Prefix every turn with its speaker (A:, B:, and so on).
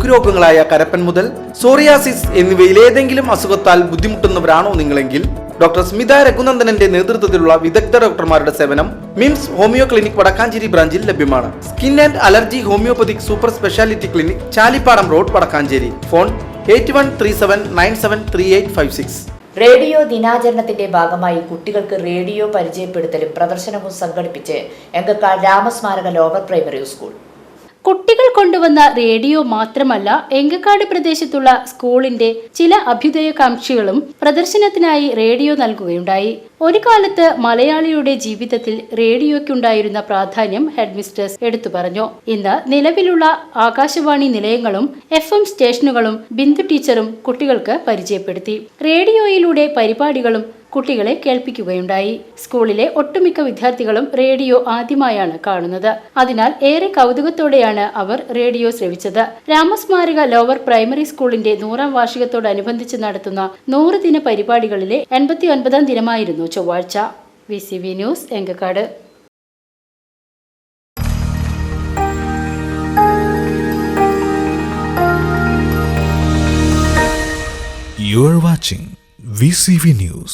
A: ത്വക്ക് രോഗങ്ങളായ കരപ്പൻ മുതൽ psoriasis എന്നിവയിലേതെങ്കിലും അസുഖത്താൽ ബുദ്ധിമുട്ടുന്നവരാണോ നിങ്ങളെങ്കിൽ doctor Smitha രഘുനന്ദനന്റെ നേതൃത്വത്തിലുള്ള വിദഗ്ധ ഡോക്ടർമാരുടെ സേവനം മിംസ് ഹോമിയോ ക്ലിനിക് വടക്കാഞ്ചേരി ബ്രാഞ്ചിൽ ലഭ്യമാണ്. Skin and allergy homeopathic super speciality clinic, Chalippadam road, Vadakkanchery. Phone 8137973856.
B: Radio ദിനാചരണത്തിന്റെ ഭാഗമായി കുട്ടികൾക്ക് റേഡിയോ പരിചയപ്പെടുത്തലും പ്രദർശനവും സംഘടിപ്പിച്ച് Enkakkad Ramasmaraka lower primary school.
C: കുട്ടികൾ കൊണ്ടുവന്ന റേഡിയോ മാത്രമല്ല, എങ്കക്കാട് പ്രദേശത്തുള്ള സ്കൂളിന്റെ ചില അഭ്യുദയകാംക്ഷികളും പ്രദർശനത്തിനായി റേഡിയോ നൽകുകയുണ്ടായി. ഒരു കാലത്ത് മലയാളിയുടെ ജീവിതത്തിൽ റേഡിയോയ്ക്കുണ്ടായിരുന്ന പ്രാധാന്യം ഹെഡ് മിസ്റ്റേഴ്സ് എടുത്തു പറഞ്ഞു. ഇന്ന് നിലവിലുള്ള ആകാശവാണി നിലയങ്ങളും FM സ്റ്റേഷനുകളും ബിന്ദു ടീച്ചറും കുട്ടികൾക്ക് പരിചയപ്പെടുത്തി. റേഡിയോയിലൂടെ പരിപാടികളും കുട്ടികളെ കേൾപ്പിക്കുകയുണ്ടായി. സ്കൂളിലെ ഒട്ടുമിക്ക വിദ്യാർത്ഥികളും റേഡിയോ ആദ്യമായാണ് കാണുന്നത്. അതിനാൽ ഏറെ കൗതുകത്തോടെയാണ് അവർ റേഡിയോ ശ്രവിച്ചത്. രാമസ്മാരക ലോവർ പ്രൈമറി സ്കൂളിന്റെ 100ാം വാർഷികത്തോടനുബന്ധിച്ച് നടത്തുന്ന 100 ദിന പരിപാടികളിലെ 89ാം ദിനമായിരുന്നു ചൊവ്വാഴ്ച. VCV news, Enkakkad.
D: You are watching VCV News.